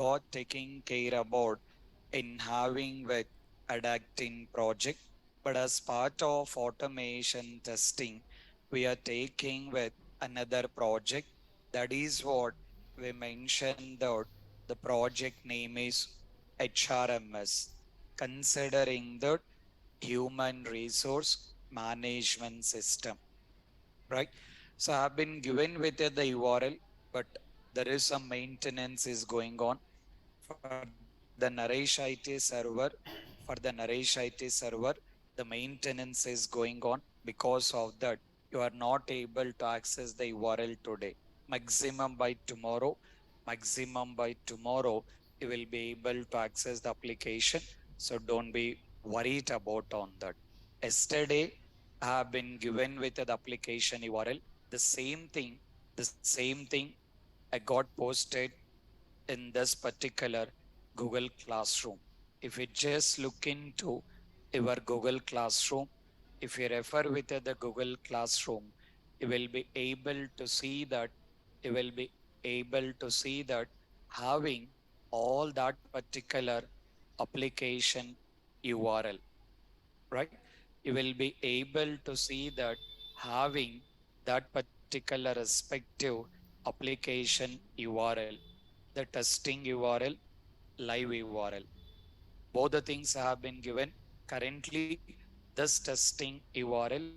got taking care about in having with adapting project, but as part of automation testing, we are taking with another project. That is what we mentioned that the project name is HRMS, considering the human resource management system, right? So I've been given with the URL, but there is some maintenance is going on for the Naresh IT server. For the Naresh IT server, the maintenance is going on. Because of that, you are not able to access the URL today. Maximum by tomorrow, maximum by tomorrow, you will be able to access the application. So don't be worried about on that. Yesterday, I have been given with the application URL. The same thing I got posted in this particular Google Classroom. If you just look into your Google Classroom, if you refer with the Google Classroom, you will be able to see that you will be able to see that having all that particular application URL, right? You will be able to see that having that particular respective application URL, the testing URL, live URL. Both the things have been given. Currently, this testing URL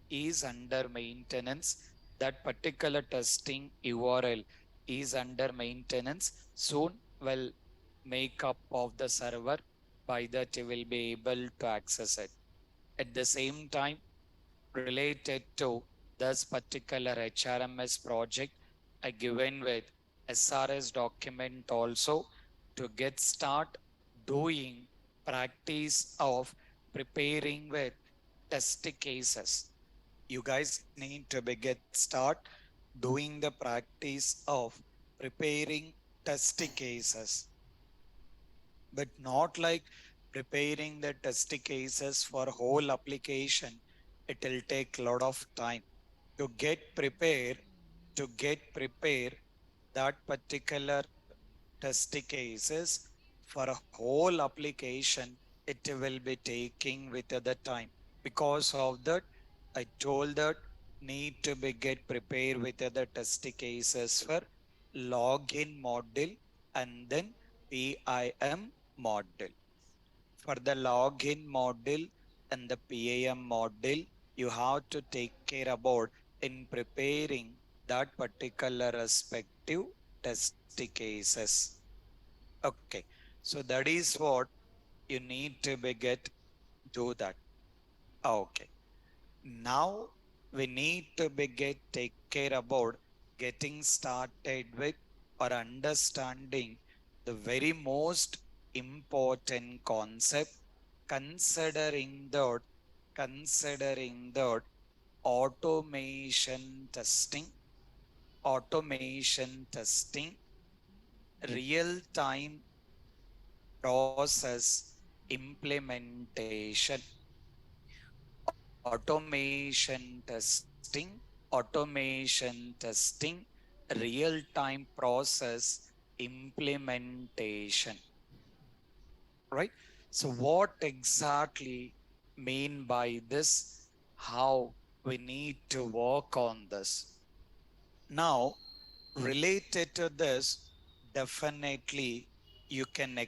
is under maintenance. That particular testing URL is under maintenance. Soon will make up of the server. By that, you will be able to access it. At the same time, related to this particular HRMS project, I given with SRS document also to get start doing practice of preparing with test cases. You guys need to be get start doing the practice of preparing test cases, but not like preparing the test cases for whole application. It will take a lot of time to get prepared, to get prepare that particular test cases for a whole application. It will be taking with the time. Because of that, I told that need to be get prepared with the test cases for login module and then PIM module. For the login module and the PAM module, you have to take care about in preparing that particular respective test cases. Okay, so that is what you need to be get do that. Okay, now we need to be get take care about getting started with or understanding the very most important concept, considering that considering that automation testing, automation testing, real time process implementation, automation testing, real time process implementation, right? So what exactly mean by this? How we need to work on this? Now, related to this, definitely you can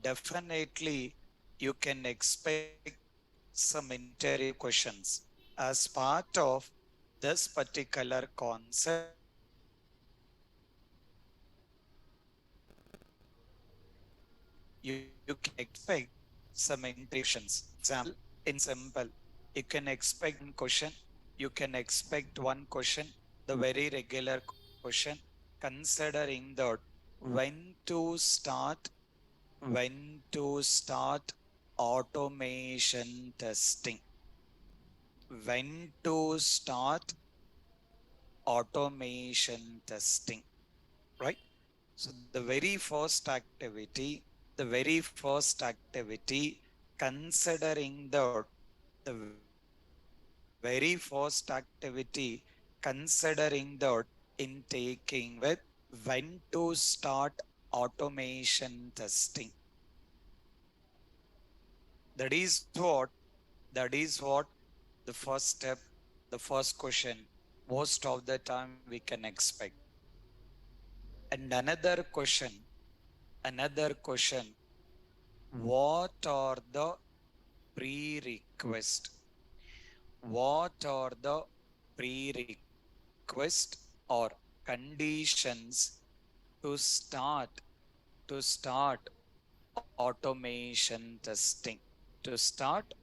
definitely you can expect some interview questions as part of this particular concept. You can expect some interview questions. Example, in simple, you can expect one question. You can expect one question, the very regular question, considering that when to start, when to start automation testing, when to start automation testing, right? So the very first activity, the very first activity, considering the very first activity, considering that in taking with when to start automation testing. That is what, that is what the first step, the first question most of the time we can expect. And another question, what are the prerequisite? What are the prerequisite or conditions to start automation testing? To start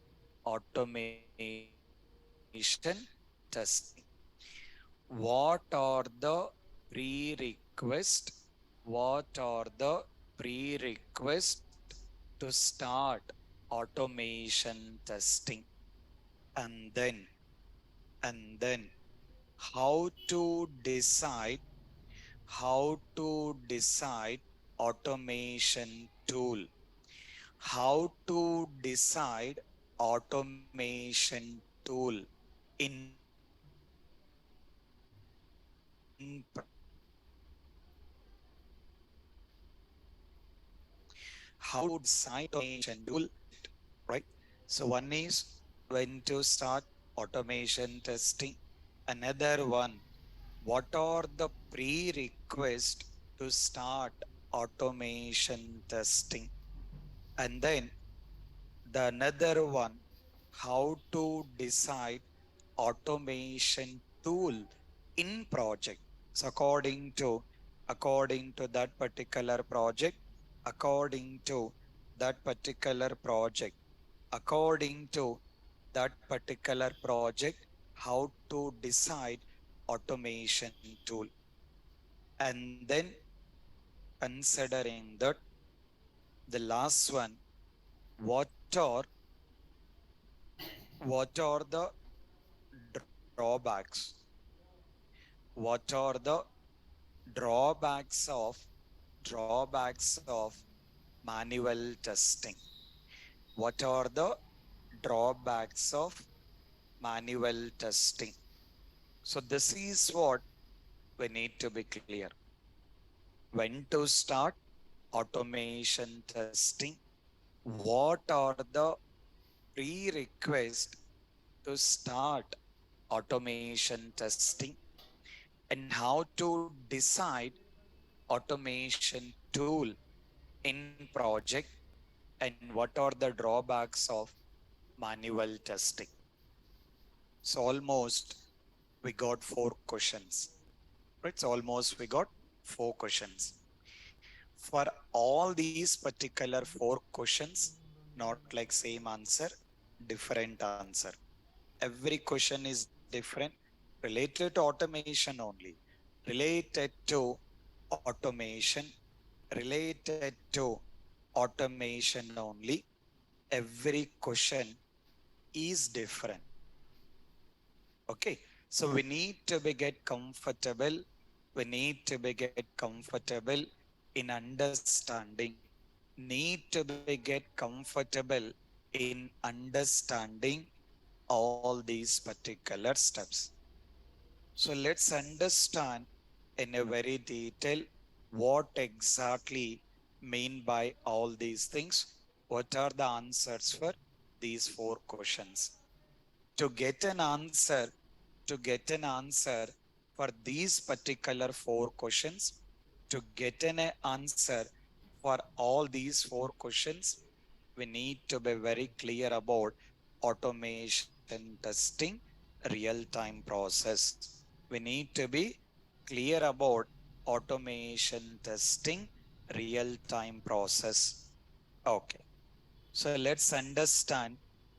automation testing. What are the prerequisite? What are the prerequisite to start automation testing? And then how to decide, how to decide automation tool, how to decide automation tool in project, in project. How to decide automation tool in project, right? So one is when to start automation testing. Another one, what are the prerequisites to start automation testing? And then the another one, how to decide automation tool in project. So according to that particular project, according to that particular project, according to that particular project, how to decide automation tool. And then considering that, the last one, what are what are the drawbacks? What are the drawbacks of manual testing? What are the drawbacks of manual testing? So this is what we need to be clear. When to start automation testing? What are the prerequisites to start automation testing? And how to decide automation tool in project, and what are the drawbacks of manual testing? So almost we got four questions, right? So almost we got four questions. For all these particular four questions, not like same answer, different answer. Every question is different, related to automation only, related to automation, related to automation only. Every question is different. Okay. So we need to be get comfortable. We need to be get comfortable in understanding. Need to be get comfortable in understanding all these particular steps. So let's understand in a very detail what exactly mean by all these things. What are the answers for these four questions? To get an answer, to get an answer for these particular four questions, to get an answer for all these four questions, we need to be very clear about automation testing real-time process. We need to be clear about automation testing real-time process. Okay. So let's understand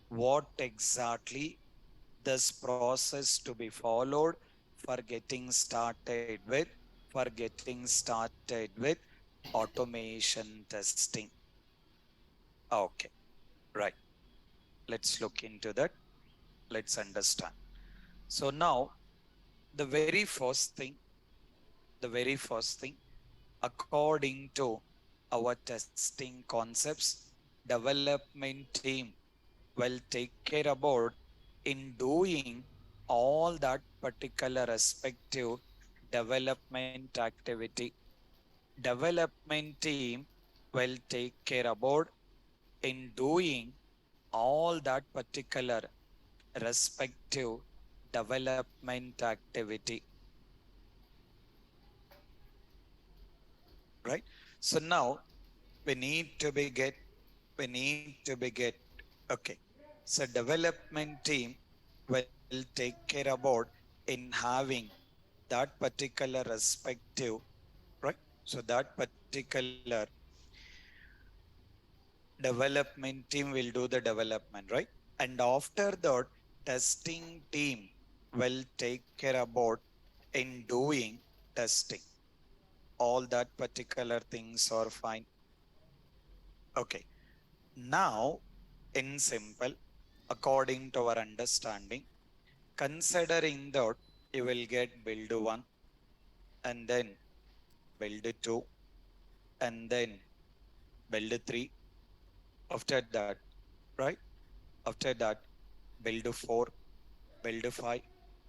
what exactly this process to be followed for getting started with automation testing. Okay, right. Let's look into that. Let's understand. So now the very first thing, the very first thing, according to our testing concepts, development team will take care about in doing all that particular respective development activity. development team will take care about in doing all that particular respective development activity, right? So now we need to be get we need to be get okay. So development team will take care about in having that particular respective, right? So that particular development team will do the development, right? And after that, testing team will take care about in doing testing. All that particular things are fine. Okay. Now, in simple, according to our understanding, considering that you will get build one and then build two and then build three. After that, right? After that, build four, build five.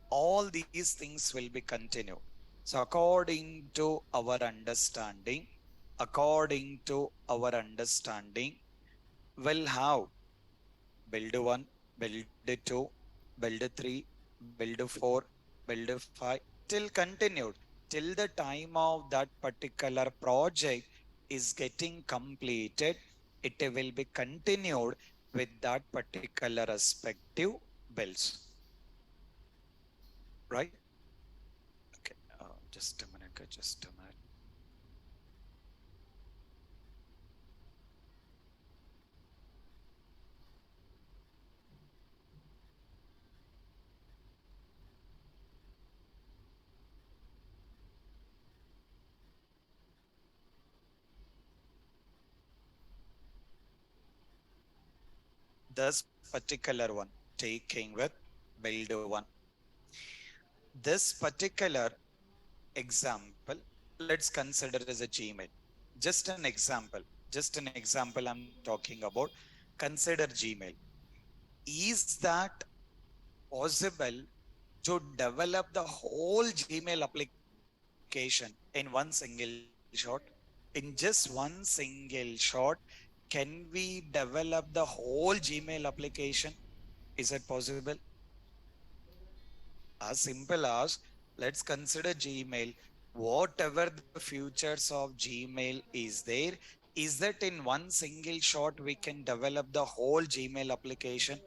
All these things will be continued. So according to our understanding, will have build one, build two, build three, build four, build five, till continued, till the time of that particular project is getting completed, it will be continued with that particular respective builds, right? Okay, just a minute, just a minute. This particular one, taking with build one. This particular example, let's consider as a Gmail. Just an example. Just an example I'm talking about. Consider Gmail. Is that possible to develop the whole Gmail application in one single shot? In just one single shot, can we develop the whole Gmail application? Is it possible? As simple as, let's consider Gmail. Whatever the features of Gmail is there, is that in one single shot we can develop the whole Gmail application?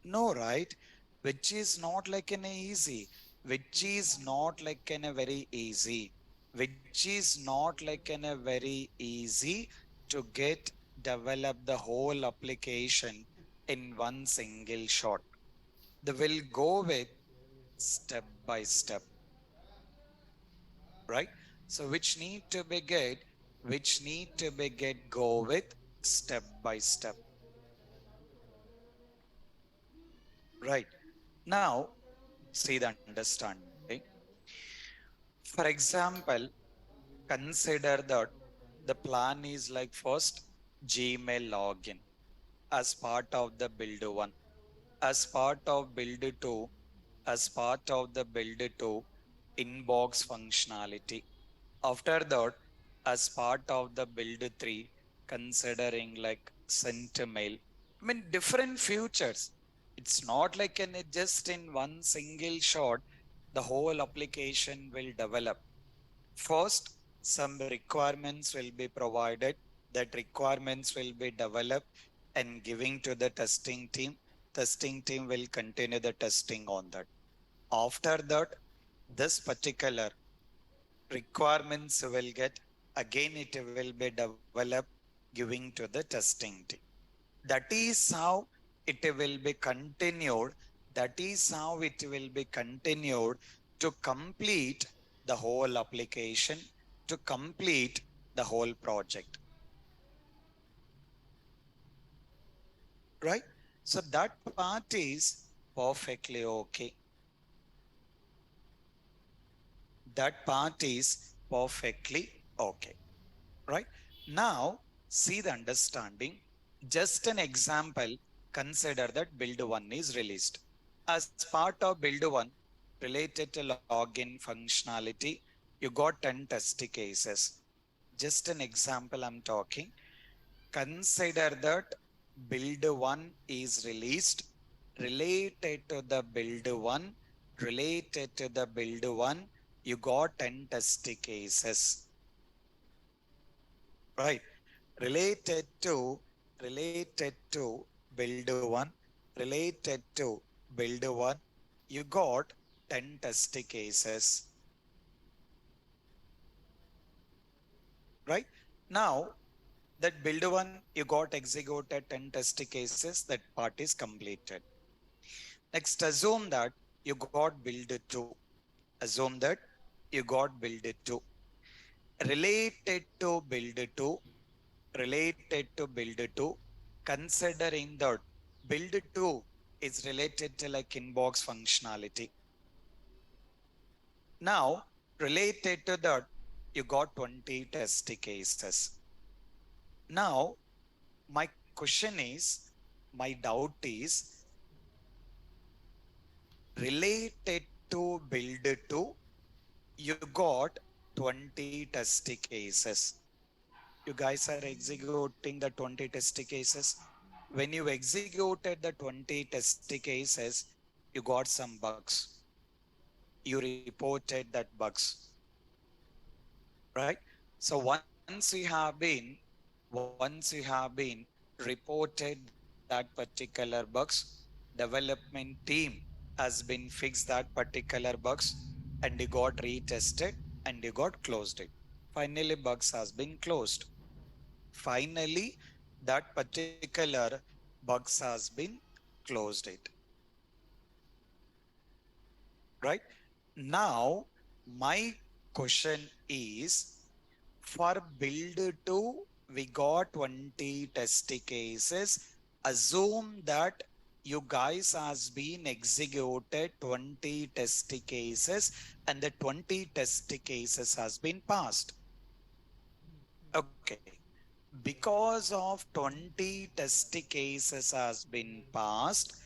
No, right? Which is not like an easy, which is not like an a very easy, which is not like an a very easy to get develop the whole application in one single shot. They will go with step by step, right? So which need to be get go with step by step, right? Now, see the understanding. For example, consider that the plan is like first Gmail login as part of the build one, as part of build two, as part of the build two inbox functionality. After that, as part of the build three, considering like sent mail. I mean, different features. It's not like an just in one single shot, the whole application will develop. First, some requirements will be provided. That requirements will be developed and giving to the testing team. Testing team will continue the testing on that. After that, this particular requirements will get again it will be developed giving to the testing team. That is how it will be continued. That is how it will be continued to complete the whole application, to complete the whole project, right? So that part is perfectly okay. That part is perfectly okay, right? Now, see the understanding. Just an example, consider that build one is released. As part of build one, related to login functionality, You got 10 test cases. Just an example I'm talking. Consider that build one is released. Related to the build one, related to the build one, you got 10 test cases. Right. Related to build one, related to build one, you got 10 test cases. Right. Now that build one, you got executed 10 test cases, that part is completed. Next, assume that you got build two. Assume that you got build two. Related to build two, related to build two, considering that build two is related to like inbox functionality. Now, related to that, you got 20 test cases. Now, my question is, my doubt is, related to build to, you got 20 test cases. You guys are executing the 20 test cases. When you executed the 20 test cases, you got some bugs. You reported that bugs, right? So once you have been reported that particular bugs, development team has been fixed that particular bugs, and you got retested and you got closed it. Finally, bugs has been closed. Finally, that particular bugs has been closed it. Right? Now, my question is, for build 2, we got 20 test cases. Assume that you guys has been executed 20 test cases and the 20 test cases has been passed. Okay. Because of 20 test cases has been passed,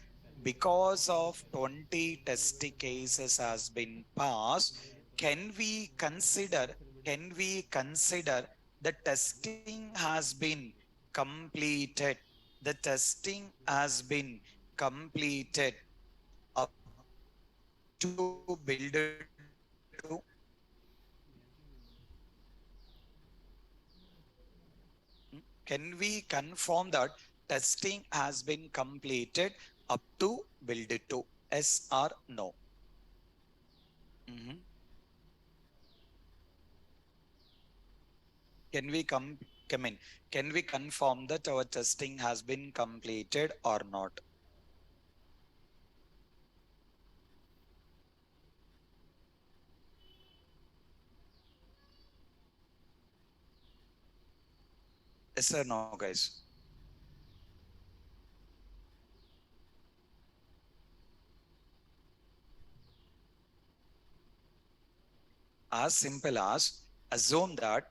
because of 20 test cases has been passed, can we consider, can we consider the testing has been completed? The testing has been completed up to build to. Can we confirm that testing has been completed up to build to? Yes or no? Mhm. Can we come in? Can we confirm that our testing has been completed or not? Yes or no, guys? As simple as assume that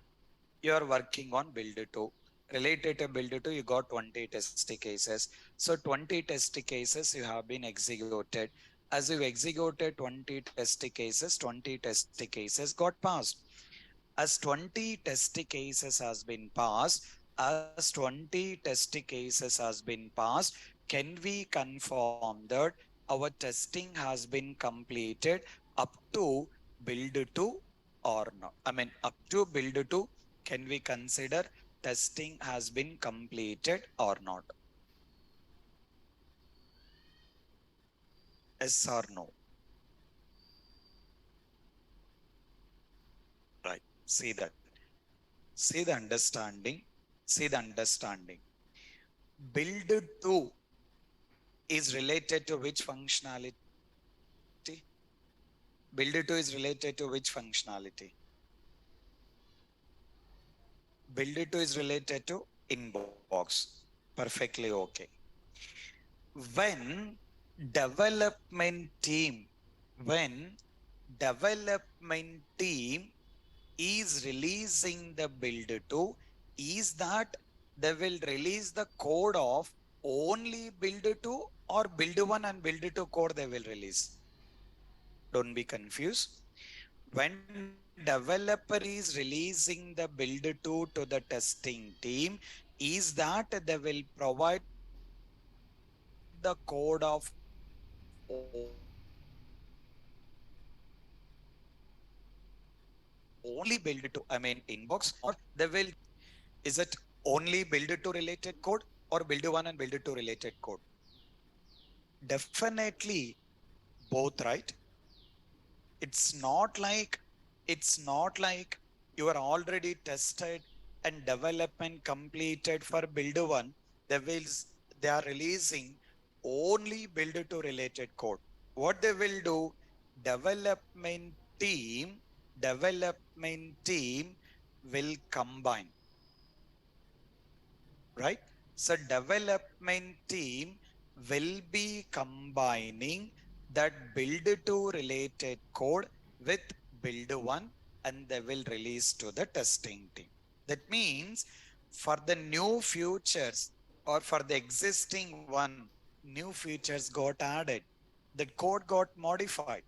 you are working on build to. Related to build to, you got 20 test cases. So 20 test cases you have been executed. As you executed 20 test cases, 20 test cases got passed. As 20 test cases has been passed, as 20 test cases has been passed, can we confirm that our testing has been completed up to build to or not? I mean, up to build to, can we consider testing has been completed or not? Yes or no? Right. See that. See the understanding. See the understanding. Build to is related to which functionality? Build to is related to which functionality? Build to is related to inbox. Perfectly okay. When development team, when development team is releasing the build to, is that they will release the code of only build to or build one and build to code they will release? Don't be confused. When When a developer is releasing the build 2 to the testing team, is that they will provide the code of only build 2. I mean, inbox, or they will provide the code of only build 2. Is it only build 2 related code or build 1 and build 2 related code? Definitely both, right? It's not like you are already tested and development completed for build 1. They will they are releasing only build 2 related code. What they will do, development team development team will combine, right? So development team will be combining that build 2 related code with build 1, and they will release to the testing team. That means for the new features or for the existing one, new features got added. The code got modified.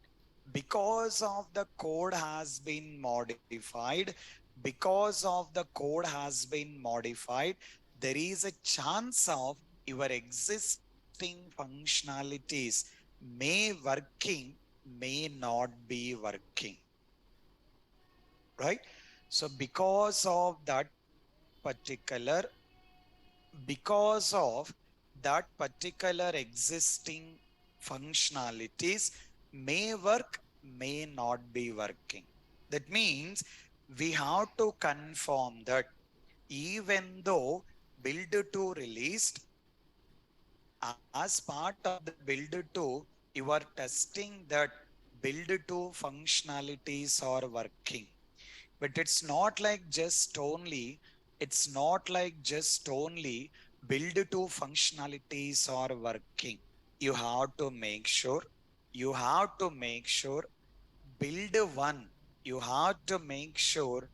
Because of the code has been modified, because of the code has been modified, there is a chance of your existing functionalities may working, may not be working, right? So particular because of that particular existing functionalities may work, may not be working. That means we have to confirm that even though build 2 released, as part of the build 2, you are testing that build 2 functionalities are working. But it's not like just only build 2 functionalities are working. You have to make sure, you have to make sure build 1, you have to make sure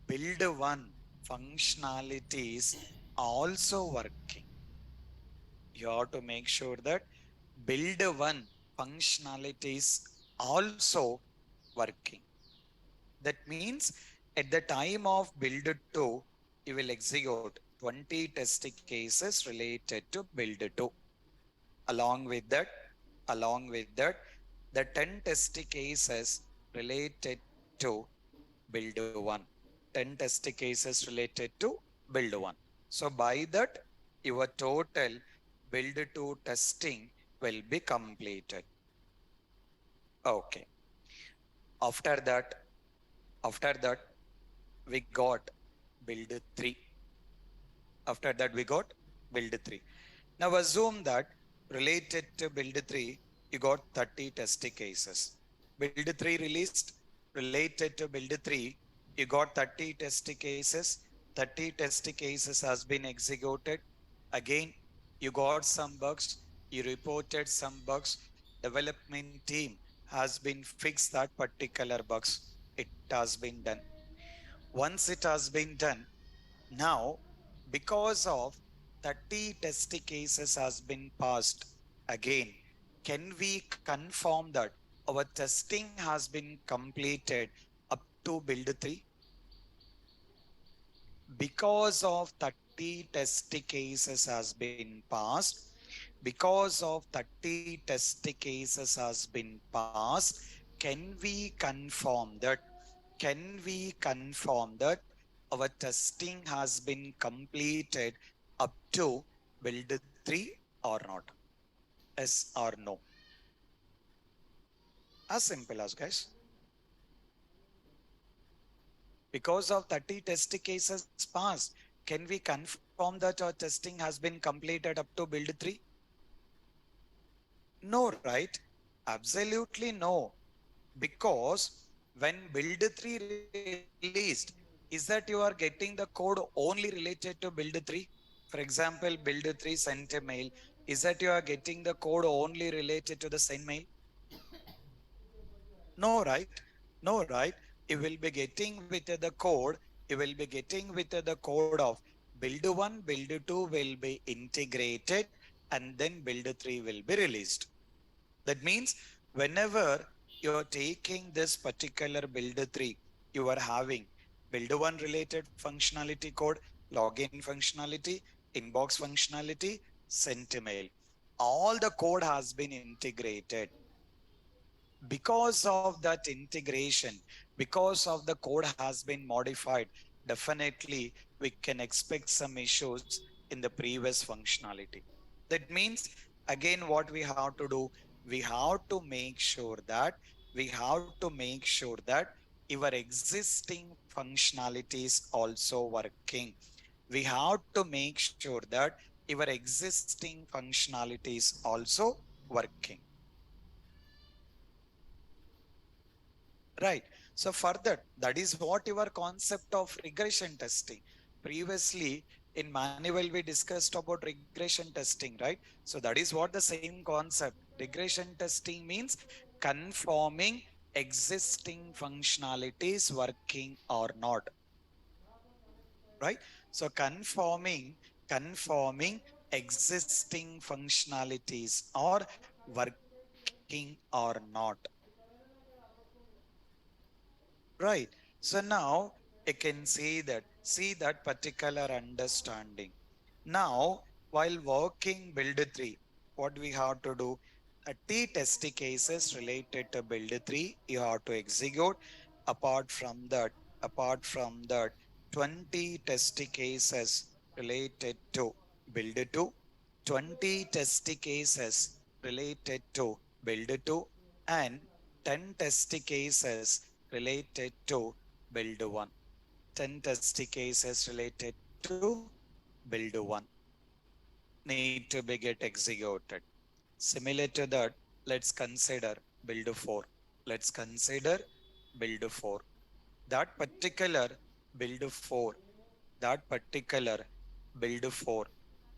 build 1 functionalities also working. You have to make sure that build 1 functionalities also working. That means at the time of build 2, you will execute 20 test cases related to build 2. Along with that, along with that, the 10 test cases related to build 1. 10 test cases related to build 1. So by that, your total build 2 testing will be completed. Okay. After that, after that, we got build 3. After that, we got build 3. Now assume that related to build 3, you got 30 test cases. Build 3 released, related to build 3, you got 30 test cases. 30 test cases has been executed. Again, you got some bugs, you reported some bugs. Development team has been fixed that particular bugs. It has been done. Once it has been done, now, because of 30 test cases has been passed, again, can we confirm that our testing has been completed up to build 3? Because of 30 test cases has been passed, because of 30 test cases has been passed, can we confirm that? Can we confirm that our testing has been completed up to build 3 or not? Yes or no? As simple as, guys. Because of 30 test cases passed, can we confirm that our testing has been completed up to build 3? No, right? Absolutely no. Because when build 3 released, is that you are getting the code only related to build 3? For example, build 3 sent a mail. Is that you are getting the code only related to the send mail? No, right? No, right? You will be getting with the code, you will be getting with the code of build 1, build 2 will be integrated, and then build 3 will be released. That means whenever you're taking this particular build 3, you are having build one related functionality code, login functionality, inbox functionality, sent email. All the code has been integrated. Because of that integration, because of the code has been modified, definitely we can expect some issues in the previous functionality. That means, again, what we have to do, we have to make sure that your existing functionalities also working. We have to make sure that your existing functionalities also working. Right. So further, that is what your concept of regression testing. Previously, in manual, we discussed about regression testing, right? So that is what the same concept. Regression testing means confirming existing functionalities working or not, right? So confirming existing functionalities are working or not. Right. So now you can see that particular understanding. Now, while working build 3, what we have to do, 30 test cases related to build 3, you have to execute. Apart from that, apart from that, 20 test cases related to build 2, 20 test cases related to build 2, and 10 test cases related to build 1. 10 test cases related to build 1 need to be get executed. Similar to that, let's consider build 4. Let's consider build 4. That particular build 4, that particular build 4,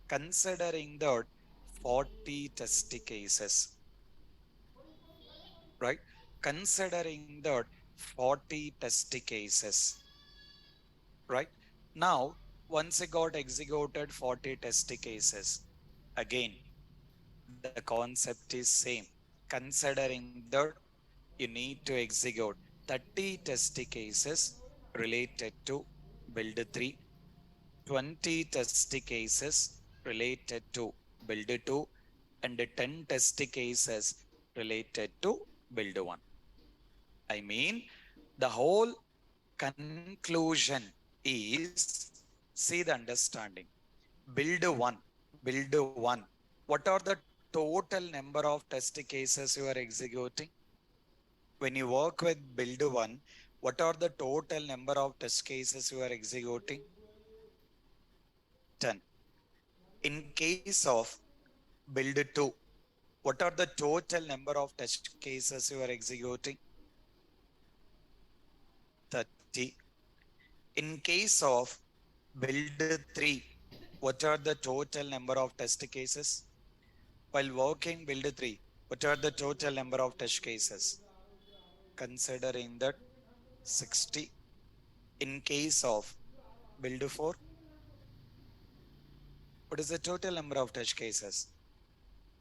considering that 40 test cases, right? Considering that 40 test cases, right? Now, once it got executed 40 test cases, again, the concept is same. Considering that, you need to execute 30 test cases related to build 3, 20 test cases related to build 2, and 10 test cases related to build 1. I mean, the whole conclusion is, see the understanding. Build 1, build 1. What are the total number of test cases you are executing? When you work with build 1, what are the total number of test cases you are executing? 10. In case of build 2, what are the total number of test cases you are executing? 30. In case of build 3, what are the total number of test cases? While working build 3, what are the total number of test cases? Considering that 60. In case of build 4, what is the total number of test cases?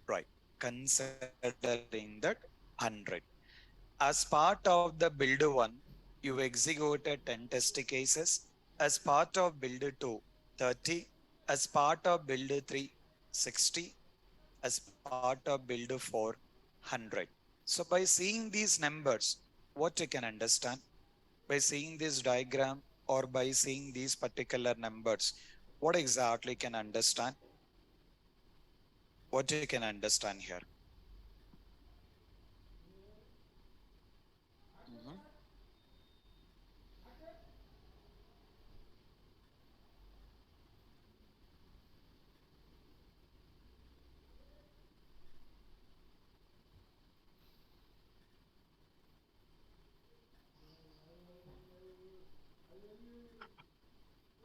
Right. Considering that 100. As part of the build 1, you executed 10 test cases. As part of build 2, 30. As part of build 3, 60. As part of build 4, 100. So by seeing these numbers, what you can understand? By seeing this diagram or by seeing these particular numbers, what exactly can understand? What you can understand here? Mhm.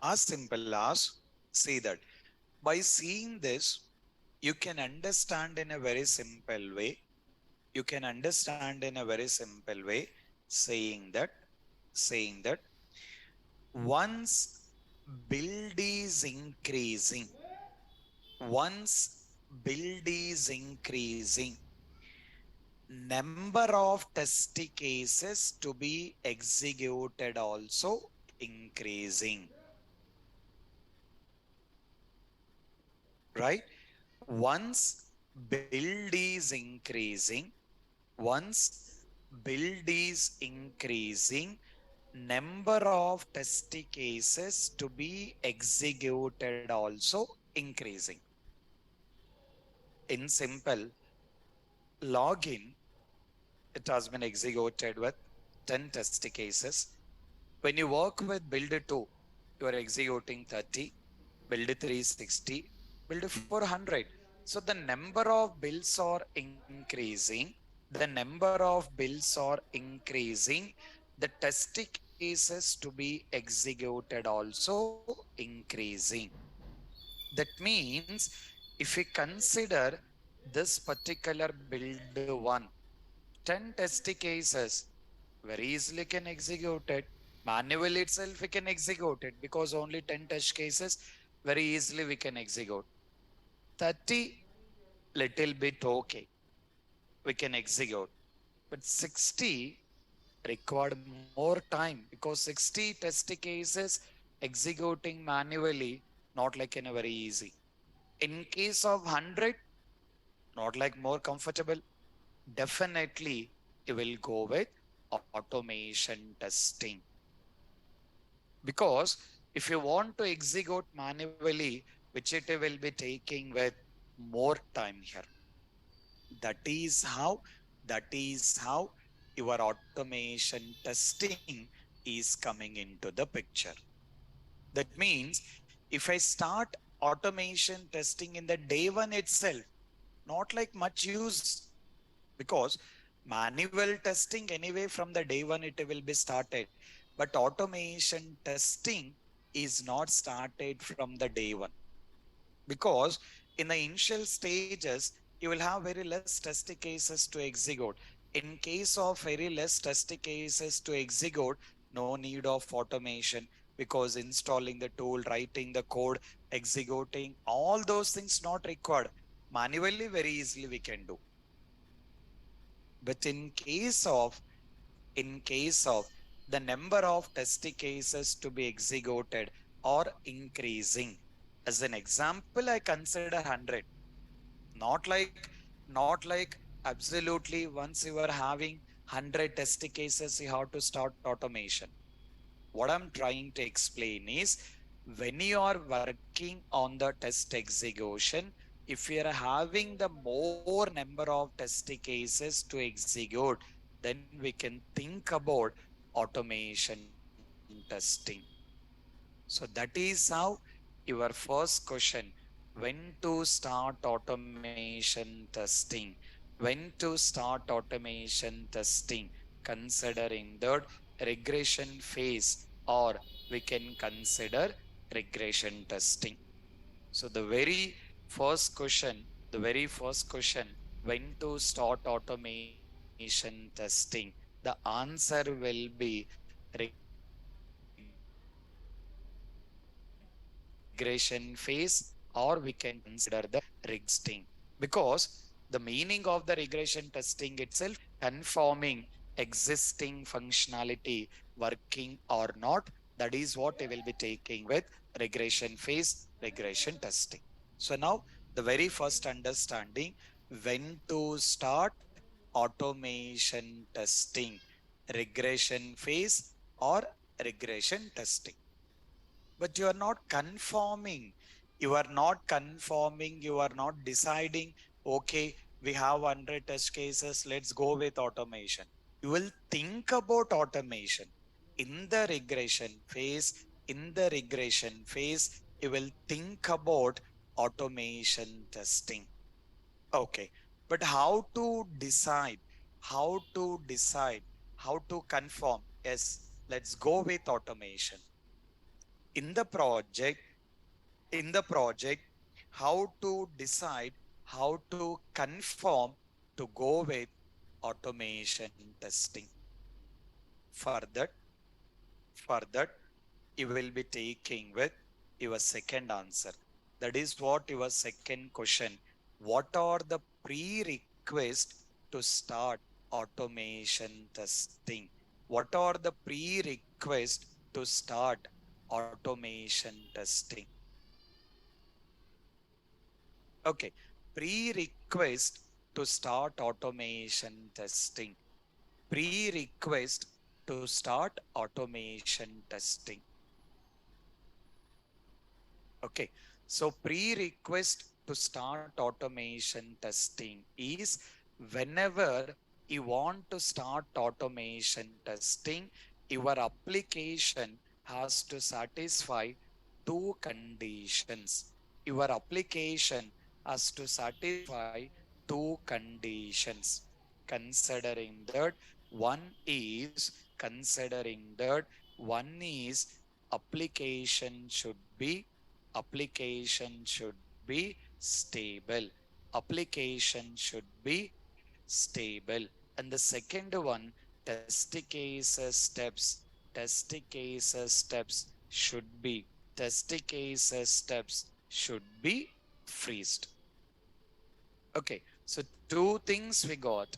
As simple as, see that by seeing this, you can understand in a very simple way. You can understand in a very simple way, saying that, saying that once build is increasing, once build is increasing, number of test cases to be executed also increasing, right? Once build is increasing, once build is increasing, number of test cases to be executed also increasing. In simple, login, it has been executed with 10 test cases. When you work with build 2, you are executing 30, build 360, build 400. So the number of bills are increasing. The number of bills are increasing. The test cases to be executed also increasing. That means if we consider this particular build 1, 10 test cases, very easily can execute it. Manually itself we can execute it because only 10 test cases, very easily we can execute. 30, little bit okay, we can execute. But 60 required more time because 60 test cases executing manually, not like in a very easy. In case of 100, not like more comfortable, definitely you will go with automation testing. Because if you want to execute manually, which it will be taking with more time here. That is how your automation testing is coming into the picture. That means if I start automation testing in the day one itself, not like much use, because manual testing anyway from the day one it will be started, but automation testing is not started from the day one, because in the initial stages you will have very less test cases to execute. In case of very less test cases to execute, no need of automation, because installing the tool, writing the code, executing, all those things not required. Manually very easily we can do. But in case of the number of test cases to be executed or increasing, as an example I consider 100. Not like not like absolutely once you are having 100 test cases you have to start automation. What I'm trying to explain is, when you are working on the test execution, if you are having the more number of test cases to execute, then we can think about automation testing. So that is how your first question, when to start automation testing, when to start automation testing, considering that regression phase, or we can consider regression testing. So the very first question, when to start automation testing, the answer will be regression phase, or we can consider the regression testing, because the meaning of the regression testing itself, confirming existing functionality working or not. That is what we will be taking with regression phase, regression testing. So now the very first understanding, when to start automation testing, regression phase or regression testing. But you are not conforming, you are not deciding, okay, we have 100 test cases, let's go with automation. You will think about automation in the regression phase, you will think about automation testing. Okay, but how to decide how to confirm? Yes, let's go with automation. In the project, in the project, how to decide, how to confirm to go with automation testing. For that, for that, you will be taking with your second answer. That is what your second question. What are the prerequisites to start automation testing? What are the prerequisites to start automation testing? Okay, prerequisite to start automation testing. Prerequisite to start automation testing. Okay, so prerequisite to start automation testing is whenever you want to start automation testing, your application has to satisfy two conditions. Your application has to satisfy two conditions. Considering that one is application should be application should be stable. Application should be stable. And the second one, test cases steps should be test cases steps should be freezed. Okay, so two things we got.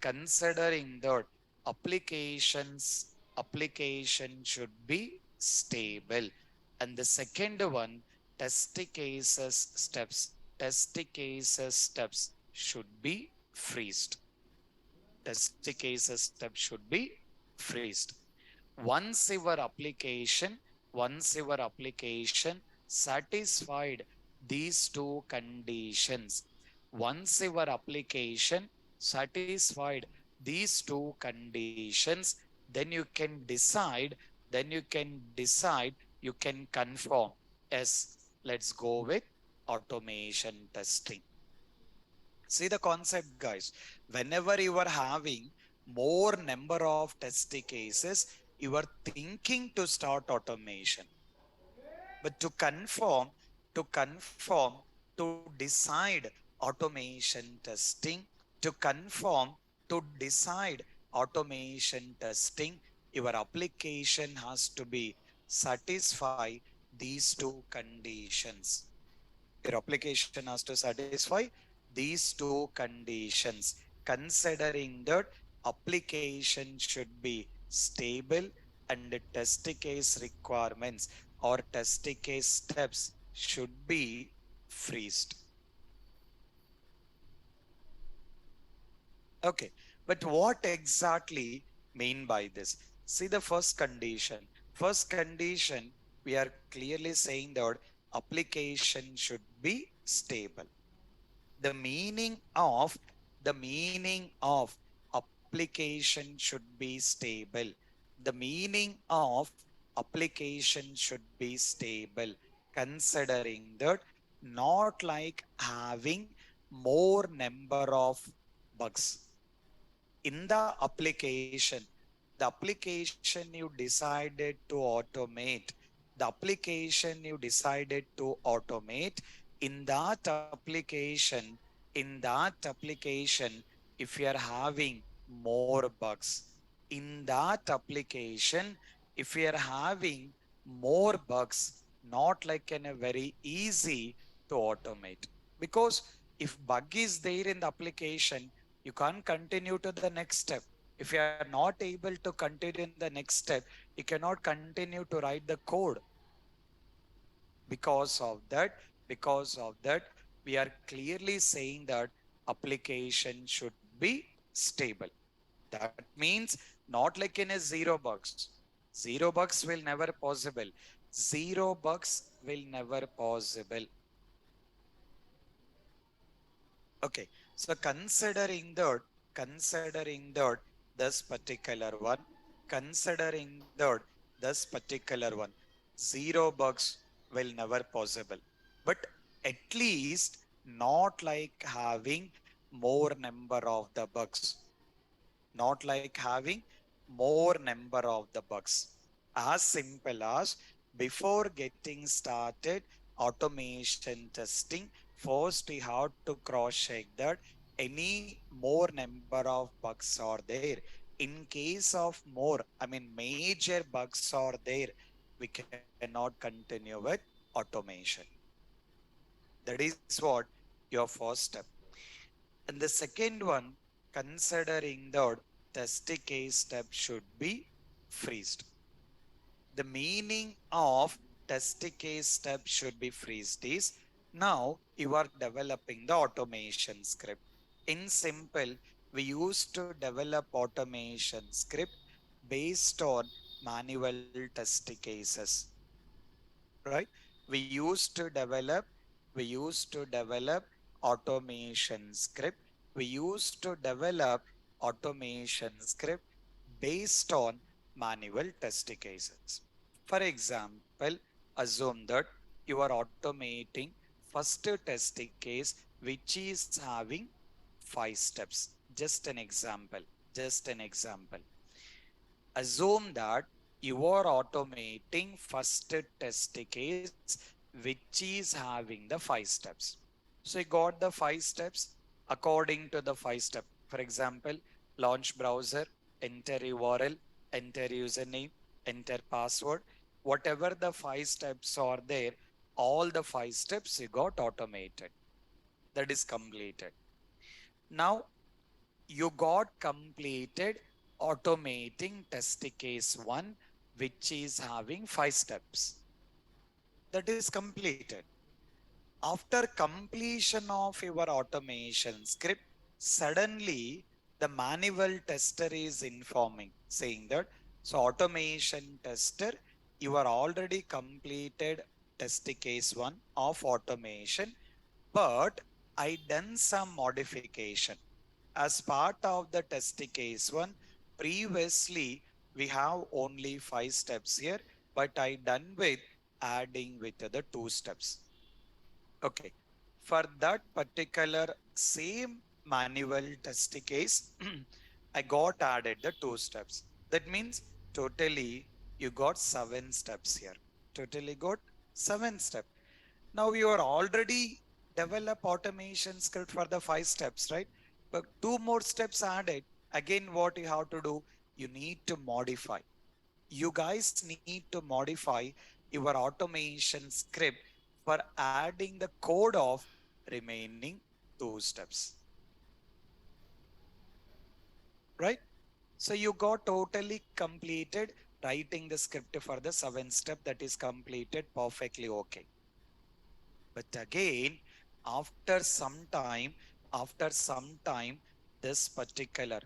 Considering that application should be stable. And the second one, test cases steps should be freezed. Test cases steps should be freezed. Once your application, once your application satisfied these two conditions, once your application satisfied these two conditions, then you can decide, you can confirm. Yes, let's go with automation testing. See the concept, guys. Whenever you are having more number of test cases, you are thinking to start automation. But to confirm, to decide automation testing, to confirm, to decide automation testing, your application has to be satisfy these two conditions. Your application has to satisfy these two conditions. Considering that application should be stable and the test case requirements or test case steps should be freezed. Okay, but what exactly mean by this? See the first condition. First condition, we are clearly saying that application should be stable. The meaning of application should be stable. The meaning of application should be stable. Considering that not like having more number of bugs in the application. The application you decided to automate, the application you decided to automate, in that application, if you are having more bugs, in that application, if you are having more bugs, not like in a very easy to automate. Because if bug is there in the application, you can't continue to the next step. If you are not able to continue in the next step, you cannot continue to write the code. Because of that, because of that, we are clearly saying that application should be stable. That means not like in a zero bugs. Zero bugs will never possible. Zero bugs will never possible. Okay, so considering that this particular one, considering that this particular one, zero bugs will never possible. But at least not like having more number of the bugs, not like having more number of the bugs. As simple as before getting started automation testing, first we have to cross check that any more number of bugs are there. In case of more, I mean major bugs are there, we cannot continue with automation. That is what your first step. And the second one, considering that test case step should be freezed. The meaning of test case step should be freezed is now you are developing the automation script. In simple, we used to develop automation script based on manual test cases, right? We used to develop automation script. We used to develop automation script based on manual test cases. For example, assume that you are automating first test case which is having 5 steps. Just an example. Just an example. Assume that you are automating first test case which is having the 5 steps. So you got the 5 steps according to the 5 step. For example, launch browser, enter URL, enter username, enter password. Whatever the 5 steps are there, all the 5 steps you got automated. That is completed. Now you got completed automating test case one, which is having 5 steps. That is completed. After completion of your automation script, suddenly the manual tester is informing, saying that, so automation tester, you are already completed test case one of automation, but I done some modification. As part of the test case one, previously we have only 5 steps here, but I done with adding with the 2 steps. Okay. For that particular same manual test case, I got added the 2 steps. That means totally you got 7 steps here. Totally got 7 steps. Now you are already develop automation script for the 5 steps, right? But 2 more steps added. Again, what you have to do, you need to modify. You guys need to modify your automation script for adding the code of remaining 2 steps, right? So you got totally completed writing the script for the 7 step, that is completed perfectly okay. But again, after some time, after some time, this particular,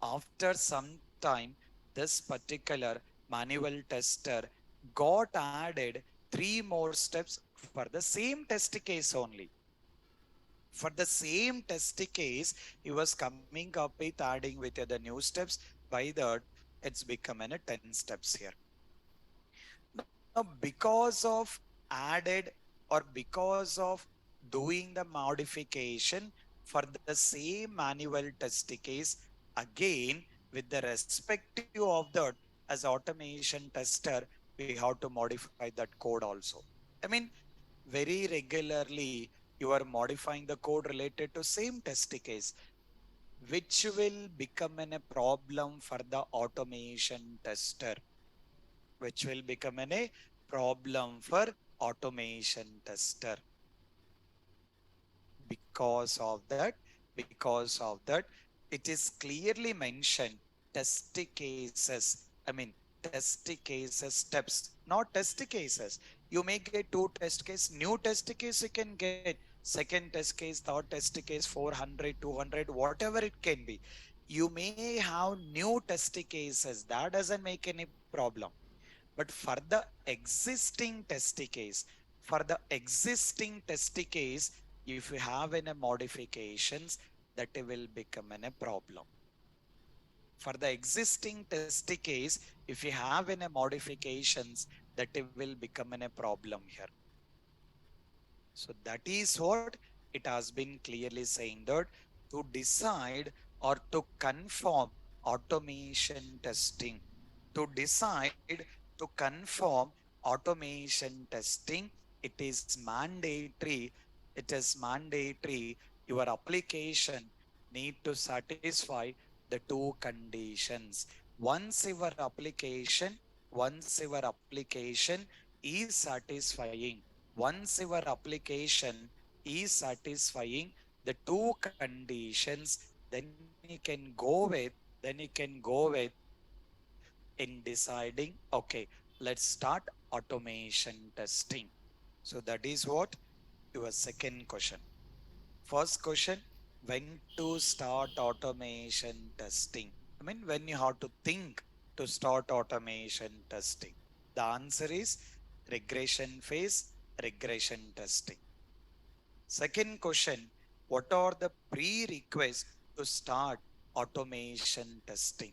after some time, this particular manual tester got added 3 more steps for the same test case only. For the same test case, he was coming up with adding with the new steps. By that, it's become an 10 steps here. Now, because of added or because of doing the modification for the same manual test case, again, with the respective of that, as automation tester, we have to modify that code also. I mean, very regularly, you are modifying the code related to same test case, which will become a problem for the automation tester, which will become a problem for automation tester. Because of that, it is clearly mentioned test cases. I mean, test cases steps, not test cases. You may get 2 test case, new test case you can get, second test case, third test case, 400, 200, whatever it can be. You may have new test cases. That doesn't make any problem. But for the existing test case, for the existing test case, if you have any modifications, that will become a problem. For the existing test case, if you have any modifications, that will become a problem here. So that is what it has been clearly saying, that to decide or to confirm automation testing, to decide to confirm automation testing, it is mandatory. It is mandatory. Your application need to satisfy the 2 conditions. Once your application, once your application is satisfying, once your application is satisfying the two conditions, then you can go with in deciding, okay, let's start automation testing. So that is what your second question. First question, when to start automation testing? I mean, when you have to think to start automation testing. The answer is regression phase, regression testing. Second question, what are the prerequisites to start automation testing?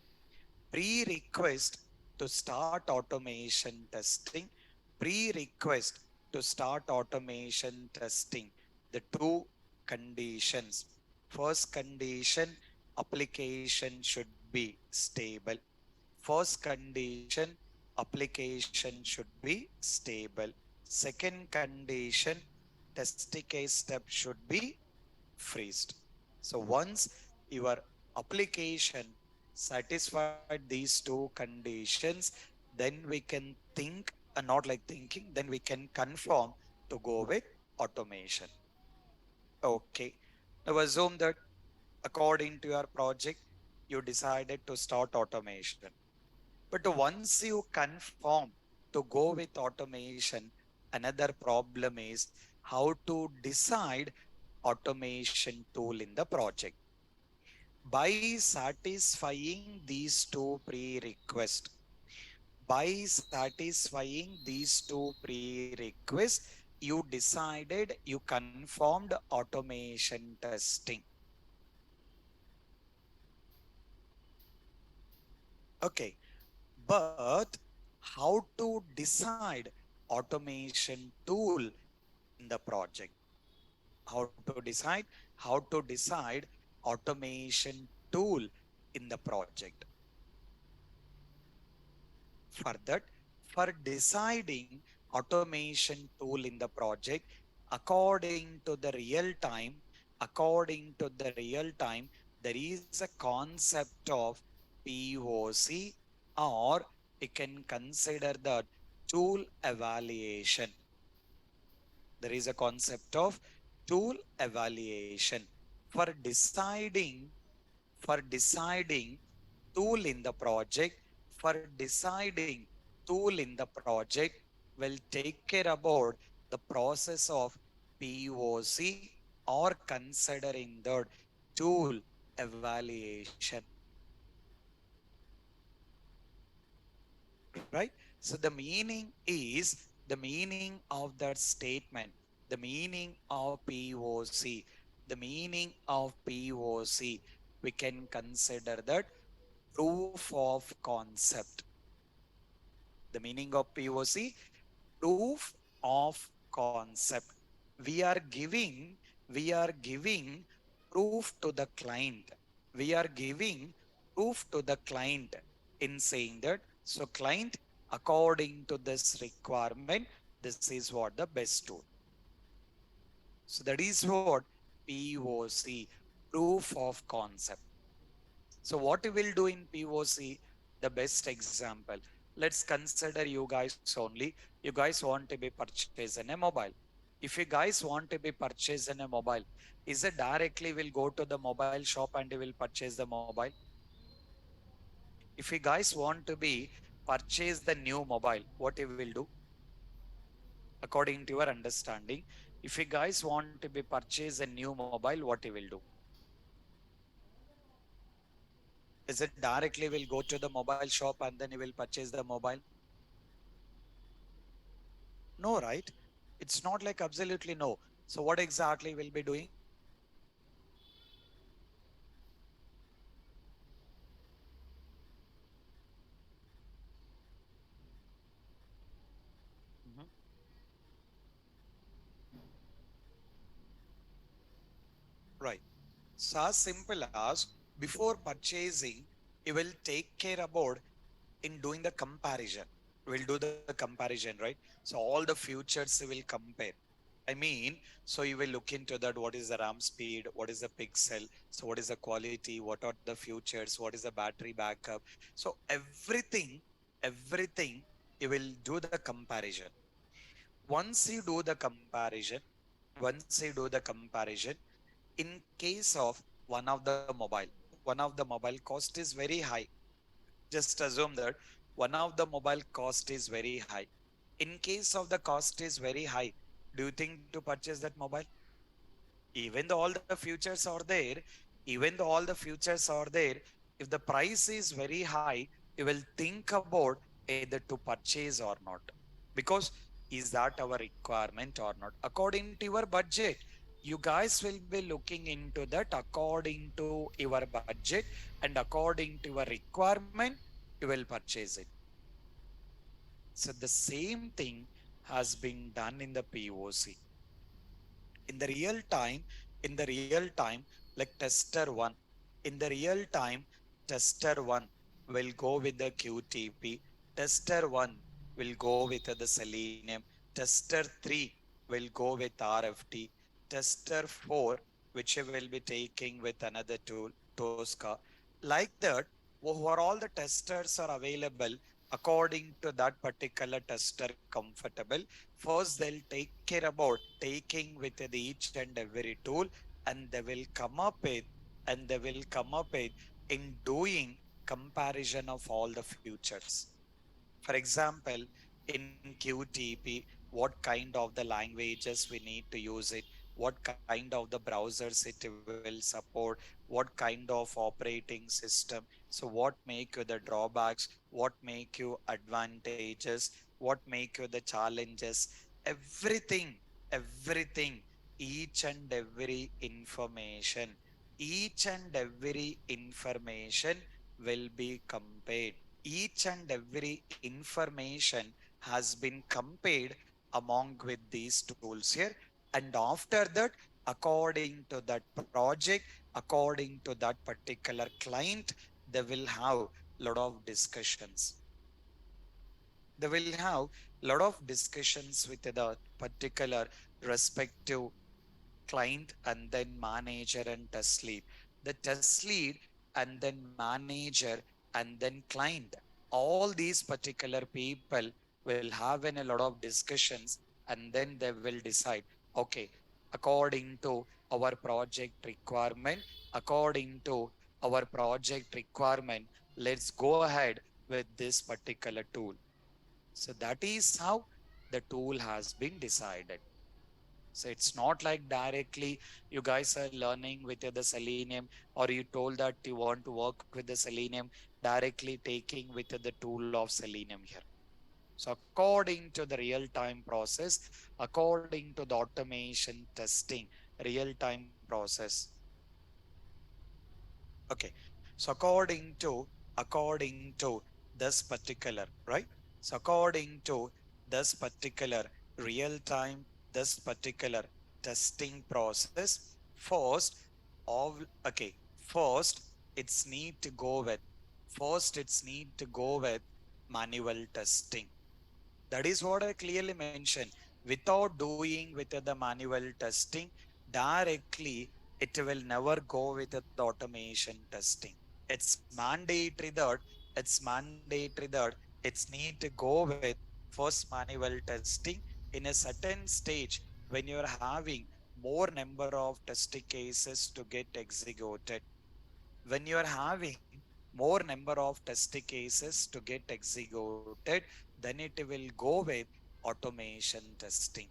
Prerequisite to start automation testing, prerequisite to start automation testing, the two conditions. First condition, application should be stable. First condition, application should be stable. Second condition, test case step should be freezed. So once your application satisfied these two conditions, then we can think, not like thinking, then we can confirm to go with automation. Okay. Now assume that according to your project, you decided to start automation. But once you confirm to go with automation, another problem is how to decide automation tool in the project. By satisfying these two prerequisites, by satisfying these two prerequisites, you decided, you confirmed automation testing. Okay, but how to decide automation tool in the project? How to decide? How to decide automation tool in the project? For that, for deciding automation tool in the project, according to the real time, according to the real time, there is a concept of POC, or you can consider the tool evaluation. There is a concept of tool evaluation. For deciding, for deciding tool in the project, for deciding tool in the project will take care about the process of POC or considering the tool evaluation, right? So the meaning is, the meaning of that statement, the meaning of POC, the meaning of POC, we can consider that proof of concept. The meaning of POC, proof of concept. We are giving, we are giving proof to the client. We are giving proof to the client in saying that, so client, according to this requirement, this is what the best tool. So that is what POC, proof of concept. So what we will do in POC, the best example. Let's consider you guys only. You guys want to be purchasing a mobile. If you guys want to be purchasing a mobile, is it directly will go to the mobile shop and you will purchase the mobile? If you guys want to be purchase the new mobile, what you will do? According to your understanding, if you guys want to be purchase a new mobile, what you will do? Is it directly will go to the mobile shop and then you will purchase the mobile? No, right? It's not like absolutely no. So what exactly we'll be doing? Mhm. Right. So as simple as before purchasing, you will take care about in doing the comparison. We'll do the comparison, right? So all the futures you will compare. I mean, so you will look into that. What is the RAM speed? What is the pixel? So what is the quality? What are the futures? What is the battery backup? So everything, everything, you will do the comparison. Once you do the comparison, once you do the comparison, In case of one of the mobile cost is very high. Just assume that one of the mobile cost is very high. In case of the cost is very high, do you think to purchase that mobile? Even though all the futures are there, even though all the futures are there, if the price is very high, you will think about either to purchase or not. Because is that our requirement or not? According to your budget, you guys will be looking into that according to your budget and according to your requirement, you will purchase it. So the same thing has been done in the POC. In the real time, in the real time, like tester one, in the real time, tester one will go with the QTP, tester one will go with the selenium, tester 3 will go with RFT, tester 4 which will be taking with another tool, Tosca. Like that, overall the testers are available according to that particular tester comfortable. First, they'll take care about taking with the each and every tool, and they will come up with, and they will come up with in doing comparison of all the futures. For example, in QTP, what kind of the languages we need to use it, what kind of the browsers it will support, what kind of operating system. So what make you the drawbacks, what make you advantages, what make you the challenges, everything, everything, each and every information, each and every information will be compared. Each and every information has been compared among with these tools here. And after that, according to that project, according to that particular client, they will have lot of discussions. They will have lot of discussions with the particular respective client and then manager and test lead. The test lead and then manager and then client. All these particular people will have in a lot of discussions and then they will decide, okay, according to our project requirement, according to our project requirement, let's go ahead with this particular tool. So that is how the tool has been decided. So it's not like directly you guys are learning with the Selenium, or you told that you want to work with the Selenium, directly taking with the tool of Selenium here. So according to the real-time process, according to the automation testing, real-time process. Okay. So according to this particular, right? So according to this particular real time, this particular testing process, first of okay, first it's need to go with manual testing. That is what I clearly mentioned. Without doing with the manual testing, directly it will never go with the automation testing. It's mandatory that it's need to go with first manual testing in a certain stage when you're having more number of test cases to get executed. When you're having more number of test cases to get executed, then it will go with automation testing.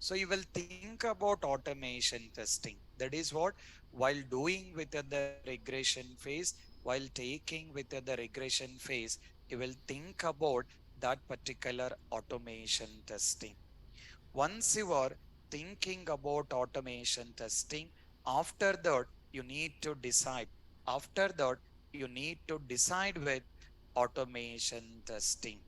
So you will think about automation testing. That is what, while doing with the regression phase, while taking with the regression phase, you will think about that particular automation testing. Once you are thinking about automation testing, after that, you need to decide. After that, you need to decide with automation testing.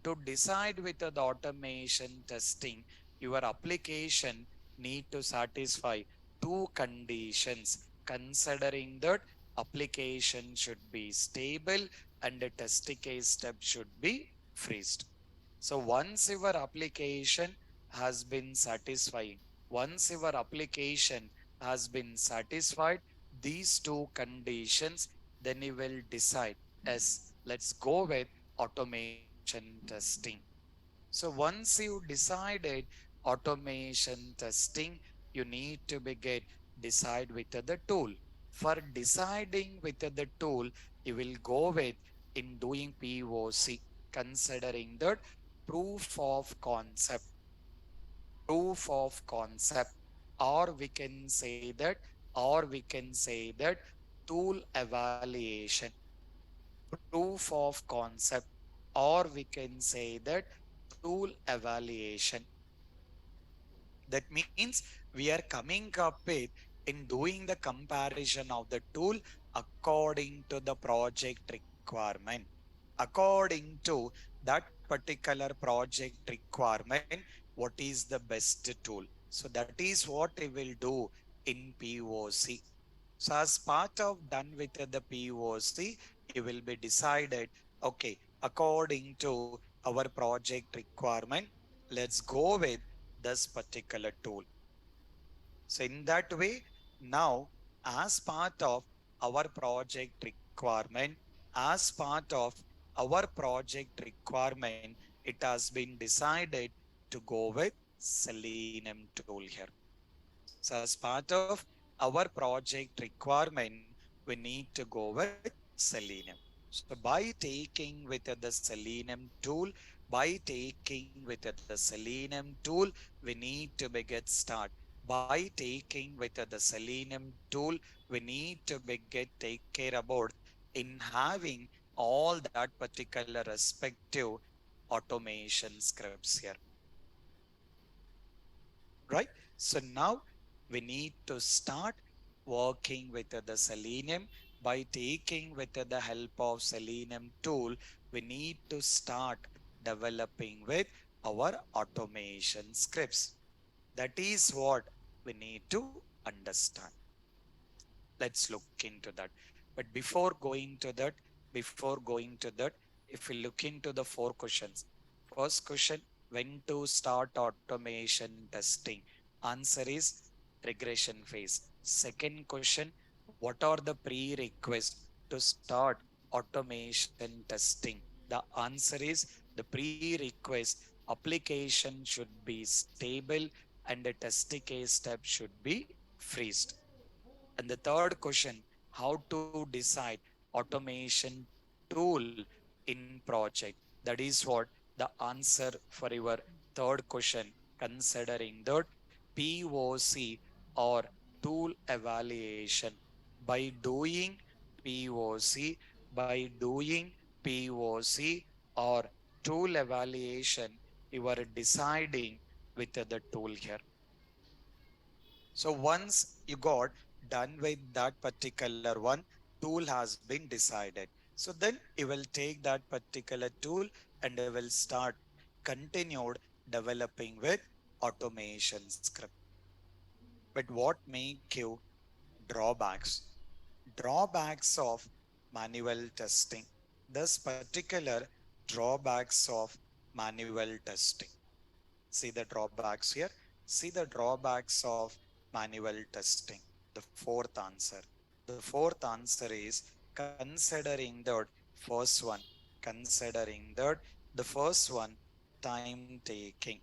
To decide with the automation testing, your application need to satisfy two conditions. Considering that application should be stable and the test case step should be freezed. So once your application has been satisfying, once your application has been satisfied these two conditions, then you will decide, yes, let's go with automation testing. So once you decided automation testing, you need to be get decide with the tool. For deciding with the tool, you will go with in doing POC, considering that proof of concept, proof of concept, or we can say that, or we can say that tool evaluation, proof of concept, or we can say that tool evaluation. That means we are coming up with in doing the comparison of the tool according to the project requirement. According to that particular project requirement, what is the best tool? So that is what we will do in POC. So as part of done with the POC, it will be decided, okay, according to our project requirement, let's go with this particular tool. So in that way, now as part of our project requirement, as part of our project requirement, it has been decided to go with selinum tool here. So as part of our project requirement, we need to go with selinum. So by taking with the selinum tool, by taking with the selinum tool, we need to be get start. By taking with the selinum tool, we need to be get take care about in having all that particular respective automation scripts here, right? So now we need to start working with the Selenium. By taking with the help of Selenium tool, we need to start developing with our automation scripts. That is what we need to understand. Let's look into that. But before going to that, if we look into the four questions. First question, when to start automation testing? Answer is regression phase. Second question, what are the prerequisites to start automation testing? The answer is the prerequisite application should be stable and the test case step should be freezed. And the third question, how to decide automation tool in project? That is what the answer for your third question, considering that POC or tool evaluation. By doing POC, by doing POC or tool evaluation, you are deciding with the tool here. So once you got done with that particular one, tool has been decided. So then you will take that particular tool and you will start continued developing with automation script. But what make you drawbacks? Drawbacks of manual testing. This particular drawbacks of manual testing. See the drawbacks here. See the drawbacks of manual testing. The fourth answer. The fourth answer is considering that first one. Considering that the first one, time taking.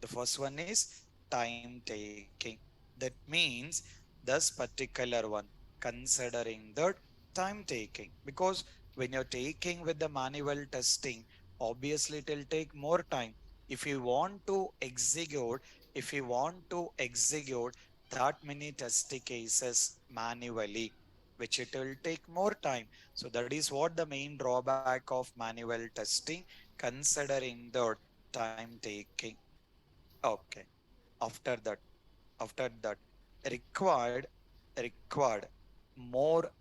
The first one is time taking. That means this particular one, considering that time taking. Because when you're taking with the manual testing, obviously it will take more time. If you want to execute, if you want to execute that many test cases manually, which it will take more time. So that is what the main drawback of manual testing, considering the time taking. Okay. After that, after that, required, required more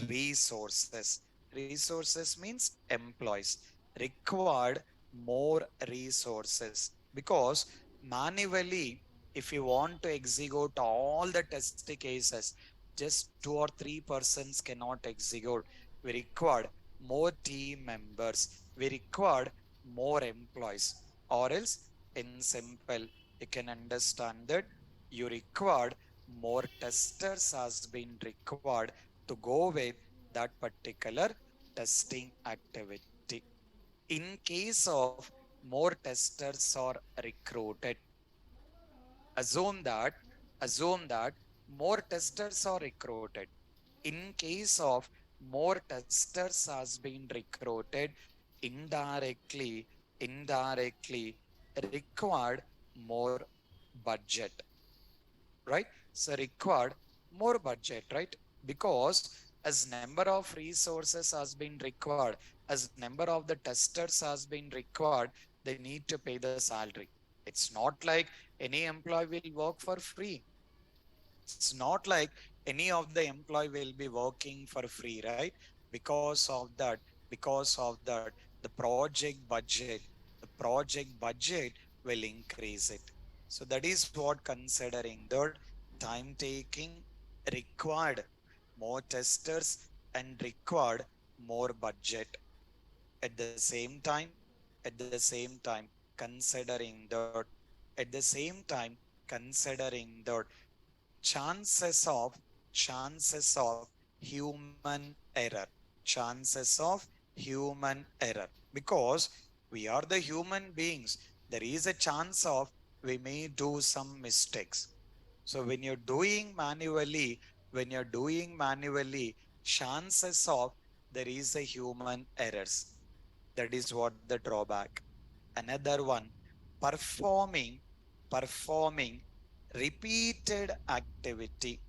resources. Resources means employees. Required more resources because manually, if you want to execute all the test cases, just two or three persons cannot execute. We required more team members. We required more employees. Or else, in simple, you can understand that you required more testers has been required to go with that particular testing activity. In case of more testers are recruited, assume that assume that more testers are recruited. In case of more testers has been recruited, indirectly, indirectly required more budget, right? So required more budget, right? Because as number of resources has been required, as number of the testers has been required, they need to pay the salary. It's not like any employee will work for free. It's not like any of the employee will be working for free, right? Because of that, the project budget will increase it. So that is what considering that time taking required more testers and required more budget. At the same time, at the same time, considering that, at the same time, considering that chances of chances of human error, chances of human error, because we are the human beings, there is a chance of we may do some mistakes. So when you're doing manually, chances of there is a human errors. That is what the drawback. Another one, performing, performing repeated activity,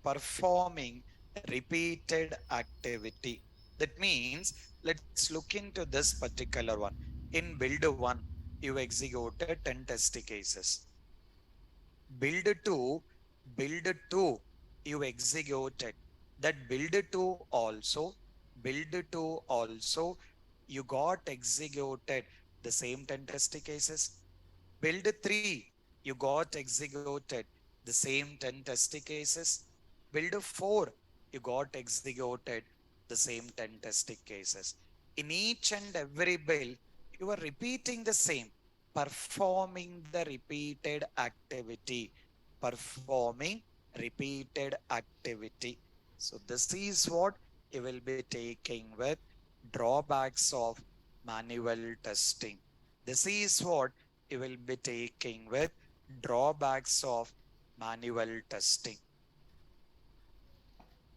performing repeated activity. That means, let's look into this particular one. In build one, you executed 10 test cases. Build two, you executed. That build two also, you got executed the same 10 test cases. Build 3, you got executed the same 10 test cases. Build 4, you got executed the same 10 test cases. In each and every build, you are repeating the same, performing the repeated activity, performing repeated activity. So this is what you will be taking with drawbacks of manual testing. This is what you will be taking with drawbacks of manual testing.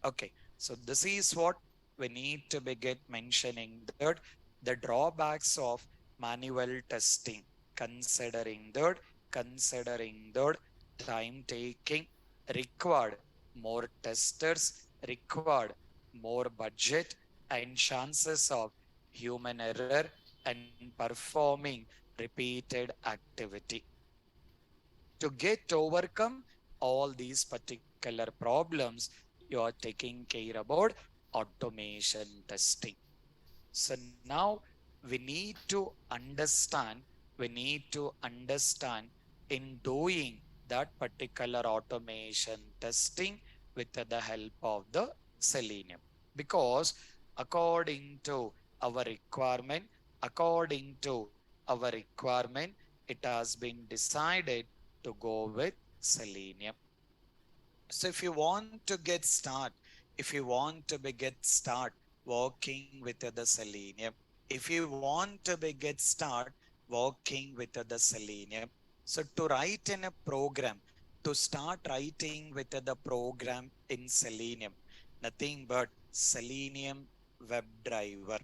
Okay, so this is what we need to be get mentioning that the drawbacks of manual testing, considering that time taking required more testers, required more budget, and chances of human error and performing repeated activity. To get overcome all these particular problems, you are taking care about automation testing. So now we need to understand, we need to understand in doing that particular automation testing with the help of the selenium. Because according to our requirement, according to our requirement, it has been decided to go with selenium. So if you want to get start, if you want to be get start working with the selenium, if you want to be get start working with the selenium, so to write in a program, to start writing with the program in selenium, nothing but selenium WebDriver,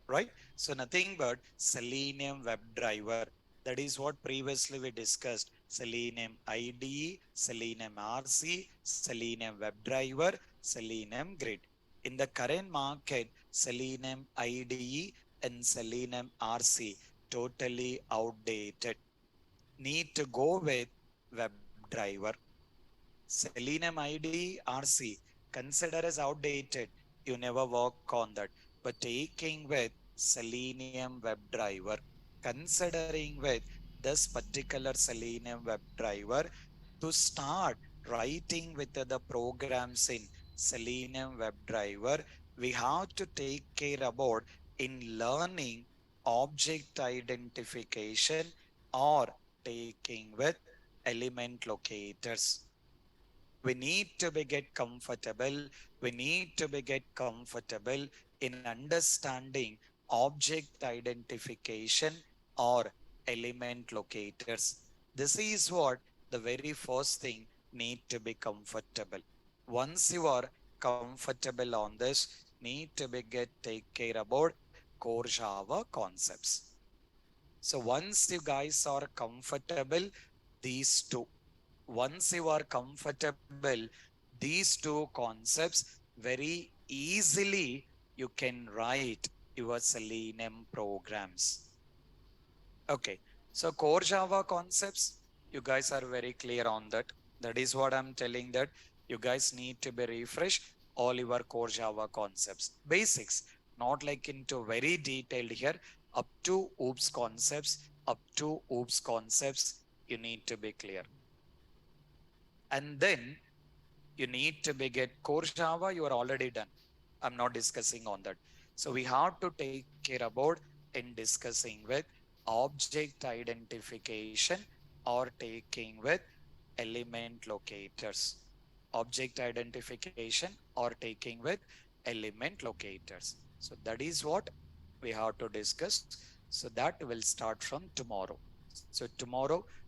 right? So nothing but selenium WebDriver. That is what previously we discussed. Selenium IDE, Selenium RC, Selenium WebDriver, Selenium Grid. In the current market, Selenium IDE and Selenium RC totally outdated. Need to go with WebDriver. Selenium IDE RC consider as outdated. You never work on that. But taking with Selenium WebDriver, considering with this particular Selenium WebDriver, to start writing with the programs in Selenium WebDriver, we have to take care about in learning object identification or taking with element locators. We need to be get comfortable, we need to be get comfortable in understanding object identification or element locators. This is what the very first thing need to be comfortable. Once you are comfortable on this, need to be get take care about core Java concepts. So once you guys are comfortable, these two, once you are comfortable, these two concepts, very easily you can write your Selenium programs. Okay, so core Java concepts, you guys are very clear on that. That is what I'm telling, that you guys need to be refresh all your core Java concepts. Basics, not like into very detailed here, up to OOPS concepts, you need to be clear. And then you need to be get core Java, you are already done. I'm not discussing on that. So we have to take care about in discussing with object identification or taking with element locators. Object identification or taking with element locators. So that is what we have to discuss. So that will start from tomorrow. So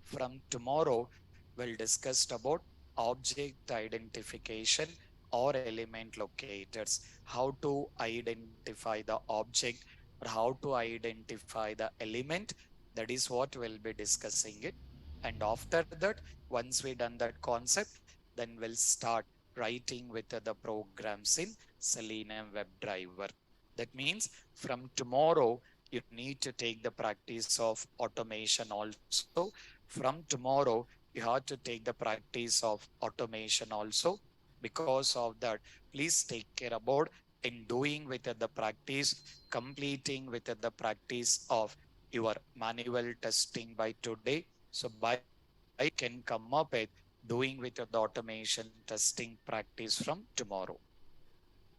from tomorrow, we'll discuss about object identification or element locators, how to identify the object or how to identify the element. That is what we'll be discussing it. And after that, once we done that concept, then we'll start writing with the programs in Selenium WebDriver. That means from tomorrow, you need to take the practice of automation also. From tomorrow, you have to take the practice of automation also. Because of that, please take care about in doing with the practice, completing with the practice of your manual testing by today. So by today, you can come up with doing with the automation testing practice from tomorrow.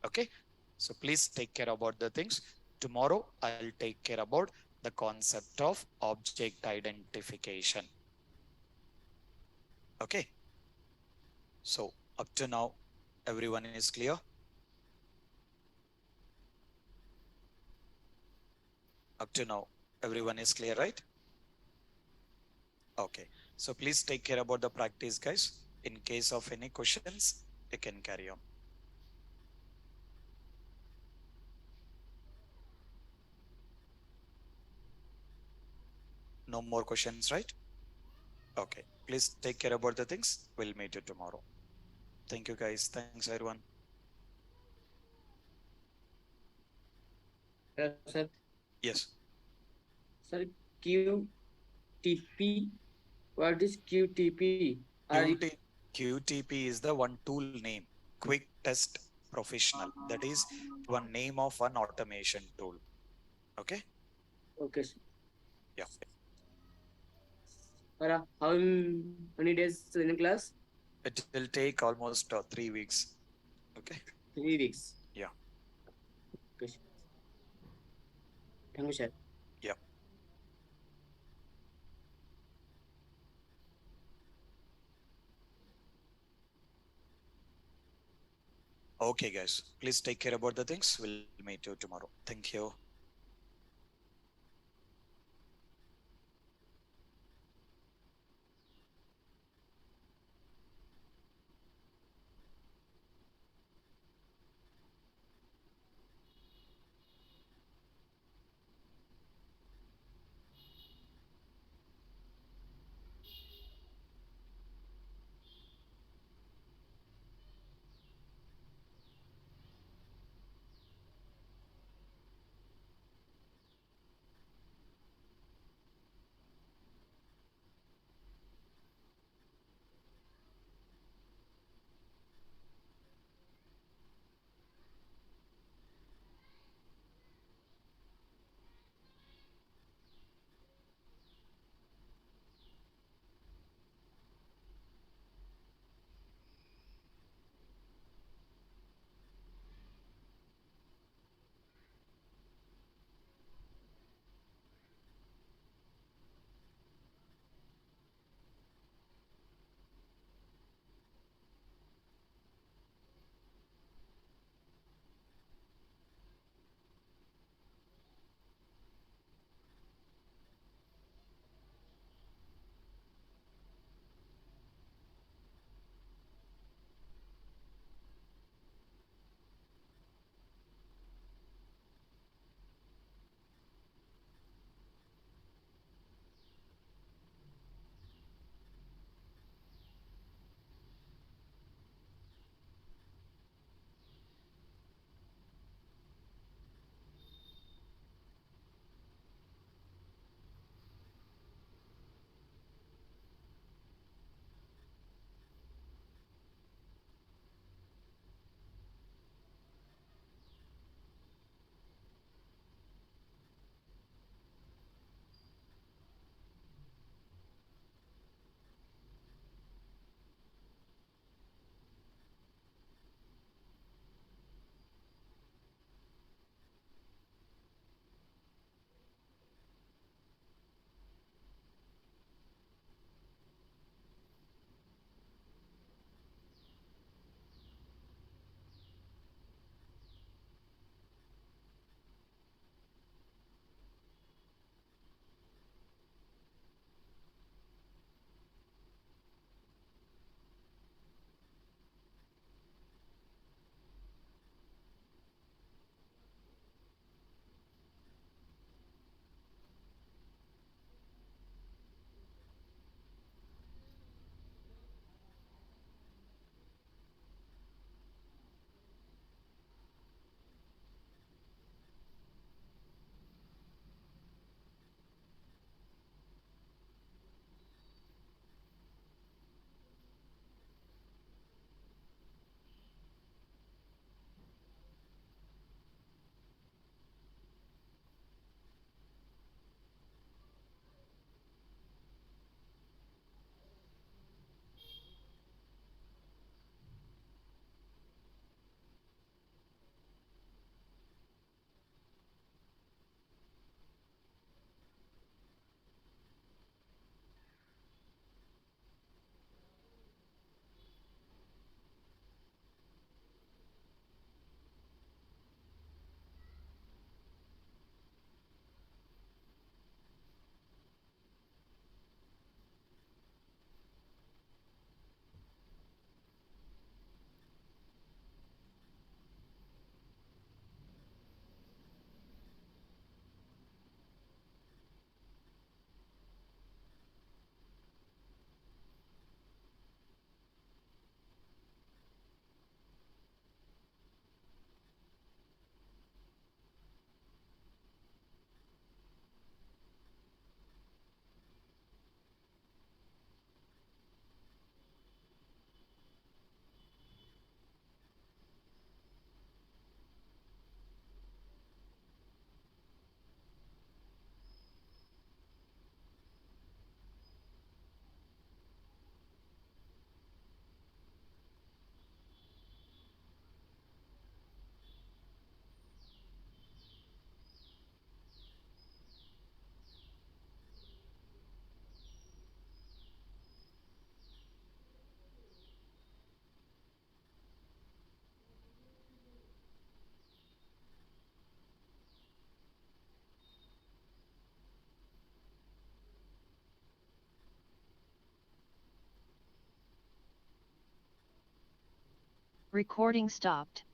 Okay. So please take care about the things. Tomorrow, I'll take care about the concept of object identification. Okay. So up to now, everyone is clear. Up to now, everyone is clear, right? Okay. So please take care about the practice, guys. In case of any questions, you can carry on. No more questions, right? Okay. Please take care about the things. We'll meet you tomorrow. Thank you, guys. Thanks, everyone. Hello, sir. Yes. Sir, QTP. What is QTP? Are you QT, QTP is the one tool name, Quick Test Professional. That is one name of one automation tool. Okay. okay, sir? Yeah. Sir, how many days in class? It will take almost 3 weeks. Okay. 3 weeks. Yeah. Okay, sir. Thank you, sir. Yeah. Okay, guys. Please take care about the things. We'll meet you tomorrow. Thank you. Recording stopped.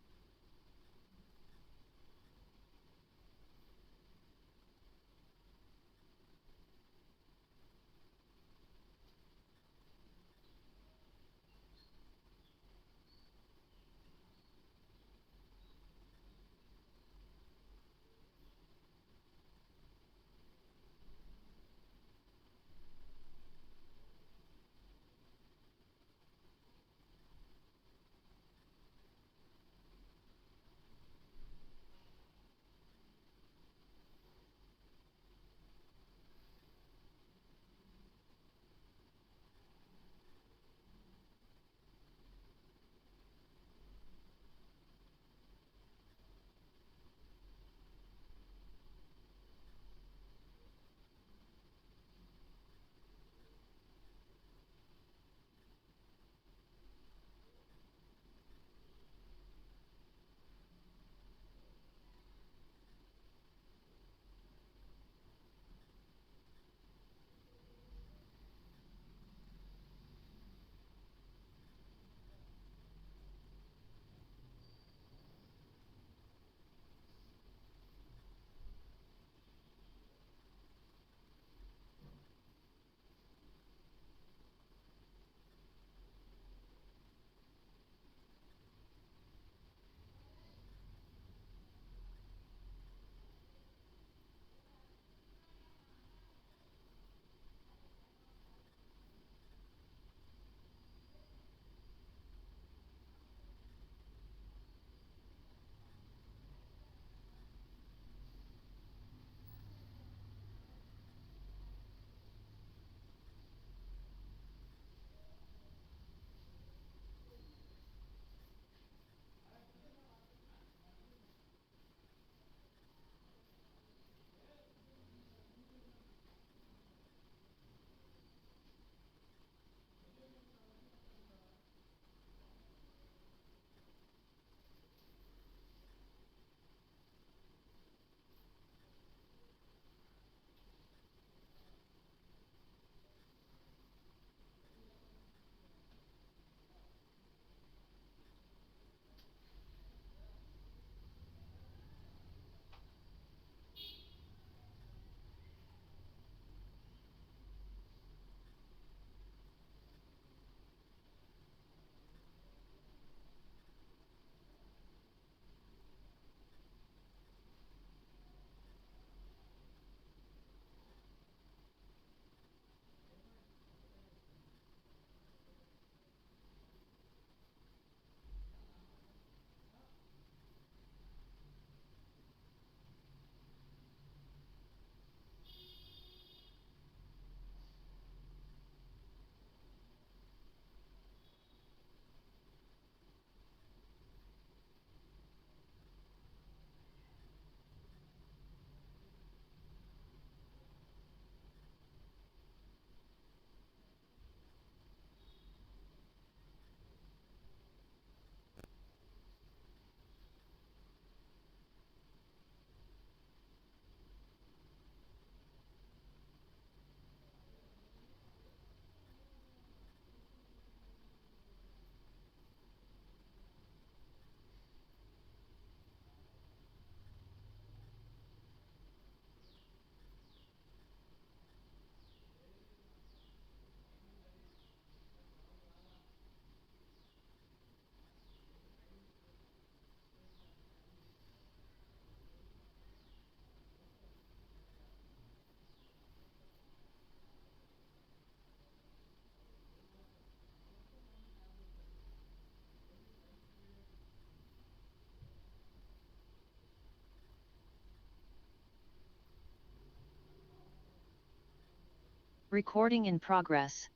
Recording in progress.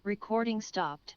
Recording stopped.